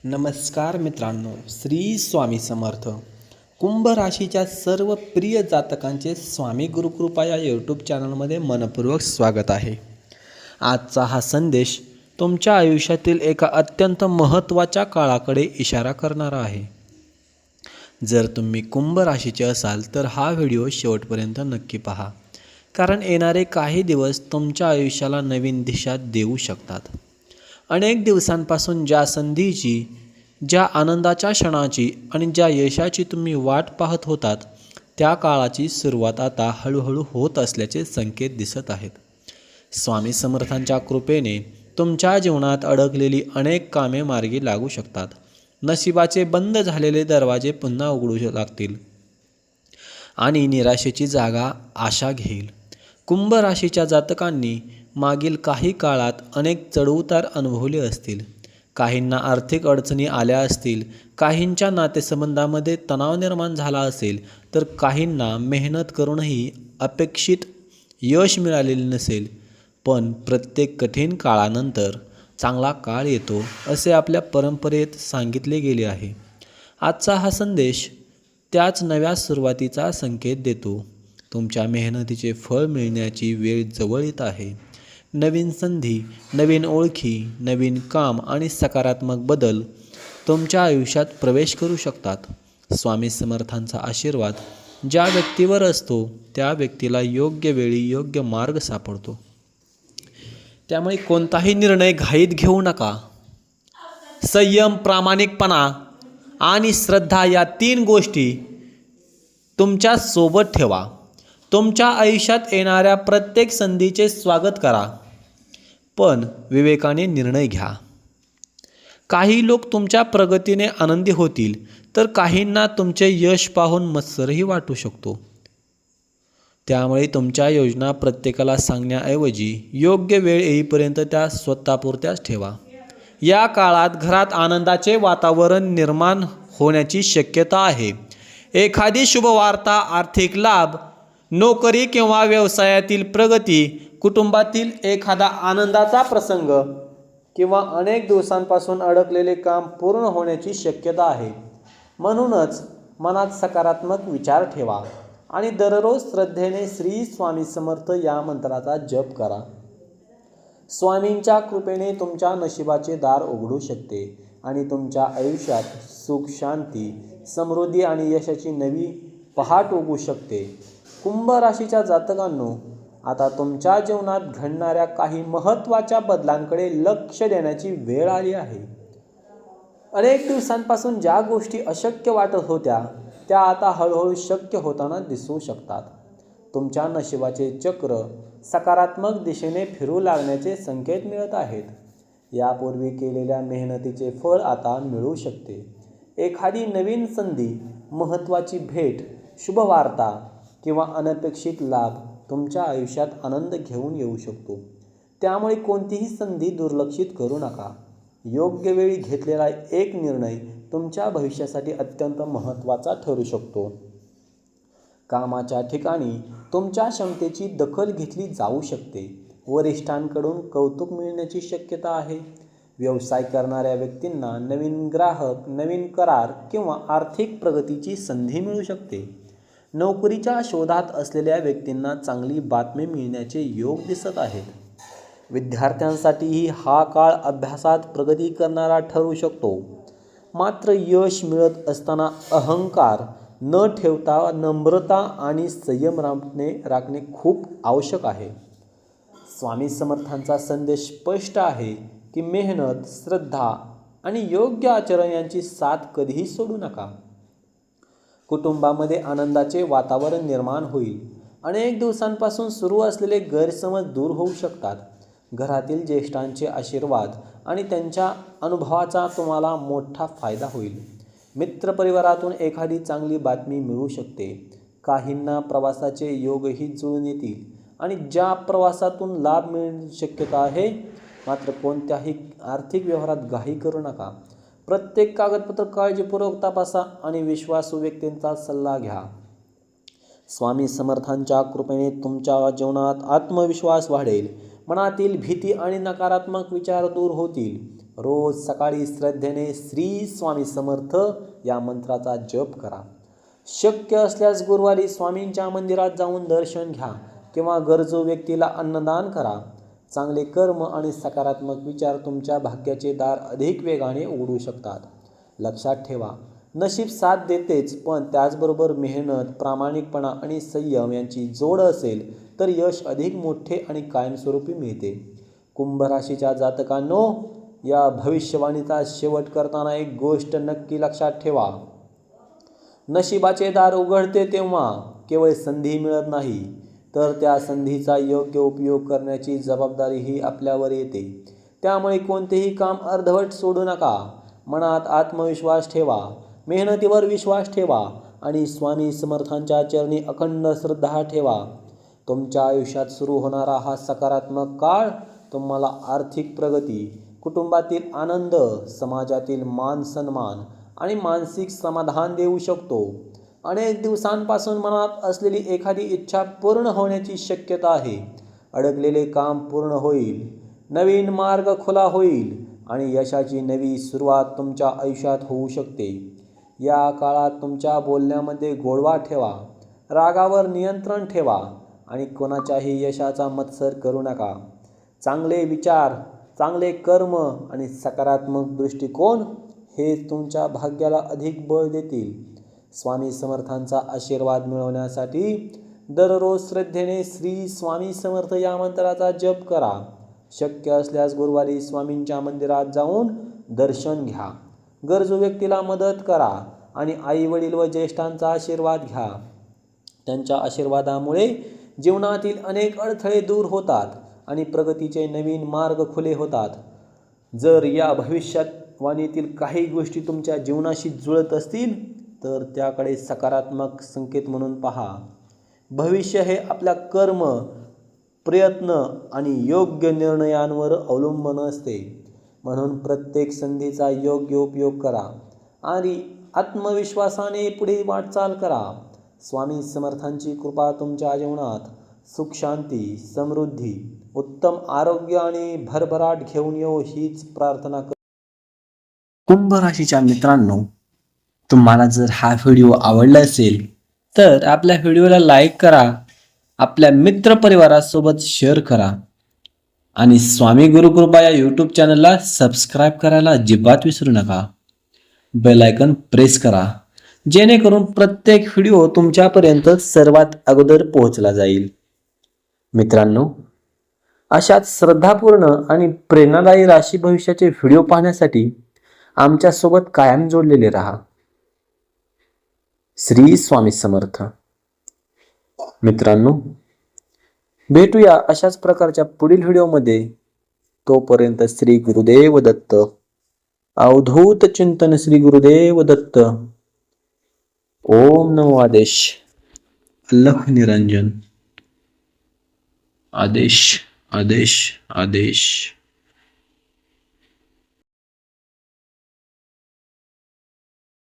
नमस्कार मित्रांनो, श्री स्वामी समर्थ. कुंभ राशीच्या सर्व प्रिय जातकांचे स्वामी गुरुकृपा या यूट्यूब चॅनलमध्ये मनपूर्वक स्वागत आहे. आजचा हा संदेश तुमच्या आयुष्यातील एका अत्यंत महत्त्वाच्या काळाकडे इशारा करणारा आहे. जर तुम्ही कुंभ राशीचे असाल तर हा व्हिडिओ शेवटपर्यंत नक्की पहा, कारण येणारे काही दिवस तुमच्या आयुष्याला नवीन दिशा देऊ शकतात. अनेक दिवसांपासून ज्या संधीची, ज्या आनंदाच्या क्षणाची आणि ज्या यशाची तुम्ही वाट पाहत होतात, त्या काळाची सुरुवात आता हळूहळू होत असल्याचे संकेत दिसत आहेत. स्वामी समर्थांच्या कृपेने तुमच्या जीवनात अडकलेली अनेक कामे मार्गी लागू शकतात. नशिबाचे बंद झालेले दरवाजे पुन्हा उघडू लागतील आणि निराशेची जागा आशा घेईल. कुंभ राशीच्या जातकांनी मागील काही काळात अनेक चढउतार अनुभवले असतील. काहींना आर्थिक अडचणी आल्या असतील, काहींच्या नातेसंबंधामध्ये तणाव निर्माण झाला असेल, तर काहींना मेहनत करूनही अपेक्षित यश मिळालेले नसेल. पण प्रत्येक कठीण काळानंतर चांगला काळ येतो असे आपल्या परंपरेत सांगितले गेले आहे. आजचा हा संदेश त्याच नव्या सुरुवातीचा संकेत देतो. तुमच्या मेहनतीचे फळ मिळण्याची वेळ जवळ येत आहे. नवीन संधी, नवीन ओळखी, नवीन काम आणि सकारात्मक बदल तुमच्या आयुष्यात प्रवेश करू शकतात. स्वामी समर्थांचा आशीर्वाद ज्या व्यक्तीवर असतो त्या व्यक्तीला योग्य वेळी योग्य मार्ग सापडतो. त्यामुळे कोणताही निर्णय घाईत घेऊ नका. संयम, प्रामाणिकपणा आणि श्रद्धा या 3 गोष्टी तुमच्या सोबत ठेवा. तुमच्या आयुष्यात येणाऱ्या प्रत्येक संधीचे स्वागत करा, पण विवेकाने निर्णय घ्या. काही लोक तुमच्या प्रगतीने आनंदी होतील, तर काहींना तुमचे यश पाहून मत्सरही वाटू शकतो. त्यामुळे तुमच्या योजना प्रत्येकाला सांगण्याऐवजी योग्य वेळ येईपर्यंत त्या स्वतःपुरत्याच ठेवा. या काळात घरात आनंदाचे वातावरण निर्माण होण्याची शक्यता आहे. एखादी शुभवार्ता, आर्थिक लाभ, नोकरी किंवा व्यवसायातील प्रगती, कुटुंबातील एखादा आनंदाचा प्रसंग किंवा अनेक दिवसांपासून अडकलेले काम पूर्ण होण्याची शक्यता आहे. म्हणूनच मनात सकारात्मक विचार ठेवा आणि दररोज श्रद्धेने श्री स्वामी समर्थ या मंत्राचा जप करा. स्वामींच्या कृपेने तुमच्या नशिबाचे दार उघडू शकते आणि तुमच्या आयुष्यात सुख, शांती, समृद्धी आणि यशाची नवी पहाट उगवू शकते. कुंभ राशीच्या जातकांनो, आता तुमच्या जीवनात घडणाऱ्या काही महत्त्वाच्या बदलांकडे लक्ष देण्याची वेळ आली आहे. अनेक दिवसांपासून ज्या गोष्टी अशक्य वाटत होत्या, त्या आता हळूहळू शक्य होताना दिसू शकतात. तुमच्या नशिबाचे चक्र सकारात्मक दिशेने फिरू लागण्याचे संकेत मिळत आहेत. यापूर्वी केलेल्या मेहनतीचे फळ आता मिळू शकते. एखादी नवीन संधी, महत्त्वाची भेट, शुभवार्ता किंवा अनपेक्षित लाभ तुमच्या आयुष्यात आनंद घेऊन येऊ शकतो. त्यामुळे कोणतीही संधी दुर्लक्षित करू नका. योग्य वेळी घेतलेला एक निर्णय तुमच्या भविष्यासाठी अत्यंत महत्त्वाचा ठरू शकतो. कामाच्या ठिकाणी तुमच्या क्षमतेची दखल घेतली जाऊ शकते. वरिष्ठांकडून कौतुक मिळण्याची शक्यता आहे. व्यवसाय करणाऱ्या व्यक्तींना नवीन ग्राहक, नवीन करार किंवा आर्थिक प्रगतीची संधी मिळू शकते. नोकरीच्या शोधात असलेल्या व्यक्तींना चांगली बातमी मिळण्याचे योग दिसत आहेत. विद्यार्थ्यांसाठीही हा काळ अभ्यासात प्रगती करणारा ठरू शकतो. मात्र यश मिळत असताना अहंकार न ठेवता नम्रता आणि संयम राखणे खूप आवश्यक आहे. स्वामी समर्थांचा संदेश स्पष्ट आहे की मेहनत, श्रद्धा आणि योग्य आचरण यांची साथ कधीही सोडू नका. कुटुंबामध्ये आनंदाचे वातावरण निर्माण होईल. अनेक दिवसांपासून सुरू असलेले गैरसमज दूर होऊ शकतात. घरातील ज्येष्ठांचे आशीर्वाद आणि त्यांच्या अनुभवाचा तुम्हाला मोठा फायदा होईल. मित्रपरिवारातून एखादी चांगली बातमी मिळू शकते. काहींना प्रवासाचे योगही जुळून येतील आणि ज्या प्रवासातून लाभ मिळण्याची शक्यता आहे. मात्र कोणत्याही आर्थिक व्यवहारात घाई करू नका. प्रत्येक कागदपत्र काळजीपूर्वक तपासा आणि विश्वासू व्यक्तींचा सल्ला घ्या. स्वामी समर्थांच्या कृपेने तुमच्या जीवनात आत्मविश्वास वाढेल. मनातील भीती आणि नकारात्मक विचार दूर होतील. रोज सकाळी श्रद्धेने श्री स्वामी समर्थ या मंत्राचा जप करा. शक्य असल्यास गुरुवारी स्वामींच्या मंदिरात जाऊन दर्शन घ्या किंवा गरजू व्यक्तीला अन्नदान करा. चांगले कर्म आणि सकारात्मक विचार तुमच्या भाग्याचे दार अधिक वेगाने उघडू शकतात. लक्षात ठेवा, नशीब साथ देतेच, पण त्याचबरोबर मेहनत, प्रामाणिकपणा आणि संयम यांची जोड असेल तर यश अधिक मोठे आणि कायमस्वरूपी मिळते. कुंभ राशीच्या जातकांनो, या भविष्यवाणीचा शेवट करताना एक गोष्ट नक्की लक्षात ठेवा. नशिबाचे दार उघडते तेव्हा केवळ संधी मिळत नाही, तर त्या संधीचा योग्य उपयोग करण्याची जबाबदारीही आपल्यावर येते. त्यामुळे कोणतेही काम अर्धवट सोडू नका. मनात आत्मविश्वास ठेवा, मेहनतीवर विश्वास ठेवा आणि स्वामी समर्थांच्या चरणी अखंड श्रद्धा ठेवा. तुमच्या आयुष्यात सुरू होणारा हा सकारात्मक काळ तुम्हाला आर्थिक प्रगती, कुटुंबातील आनंद, समाजातील मान सन्मान आणि मानसिक समाधान देऊ शकतो. अनेक दिवसांपासून मनात असलेली एखादी इच्छा पूर्ण होण्याची शक्यता आहे. अडकलेले काम पूर्ण होईल, नवीन मार्ग खुला होईल आणि यशाची नवी सुरुवात तुमच्या आयुष्यात होऊ शकते. या काळात तुमच्या बोलण्यामध्ये गोडवा ठेवा, रागावर नियंत्रण ठेवा आणि कोणाच्याही यशाचा मत्सर करू नका. चांगले विचार, चांगले कर्म आणि सकारात्मक दृष्टिकोन हे तुमच्या भाग्याला अधिक बळ देतील. स्वामी समर्थांचा आशीर्वाद मिळवण्यासाठी दररोज श्रद्धेने श्री स्वामी समर्थ या मंत्राचा जप करा. शक्य असल्यास गुरुवारी स्वामींच्या मंदिरात जाऊन दर्शन घ्या, गरजू व्यक्तीला मदत करा आणि आई वडील व ज्येष्ठांचा आशीर्वाद घ्या. त्यांच्या आशीर्वादामुळे जीवनातील अनेक अडथळे दूर होतात आणि प्रगतीचे नवीन मार्ग खुले होतात. जर या भविष्यवाणीतील काही गोष्टी तुमच्या जीवनाशी जुळत असतील तर त्याकडे सकारात्मक संकेत म्हणून पहा. भविष्य हे आपल्या कर्म, प्रयत्न आणि योग्य निर्णयांवर अवलंबून असते. म्हणून प्रत्येक संधीचा योग्य उपयोग करा आणि आत्मविश्वासाने पुढे वाटचाल करा. स्वामी समर्थांची कृपा तुमच्या जीवनात सुख, शांती, समृद्धी, उत्तम आरोग्य आणि भरभराट घेऊन येऊ हीच प्रार्थना कर. कुंभ राशीच्या मित्रांनो, तुम्हाला जर हा व्हिडिओ आवडला असेल तर आपल्या व्हिडिओला लाईक करा, आपल्या मित्रपरिवारासोबत शेअर करा आणि स्वामी गुरुकृपा या यूट्यूब चॅनलला सबस्क्राईब करायला अजिबात विसरू नका. बेल आयकॉन प्रेस करा, जेणेकरून प्रत्येक व्हिडिओ तुमच्यापर्यंत सर्वात अगोदर पोहोचला जाईल. मित्रांनो, अशाच श्रद्धापूर्ण आणि प्रेरणादायी राशी भविष्याचे व्हिडिओ पाहण्यासाठी आमच्यासोबत कायम जोडलेले राहा. श्री स्वामी समर्थ. मित्रांनो, भेटूया अशाच प्रकारच्या पुढील व्हिडिओमध्ये. तोपर्यंत श्री गुरुदेव दत्त. अवधूत चिंतन श्री गुरुदेव दत्त. ओम नमो आदेश. अल्लाह निरंजन. आदेश आदेश आदेश.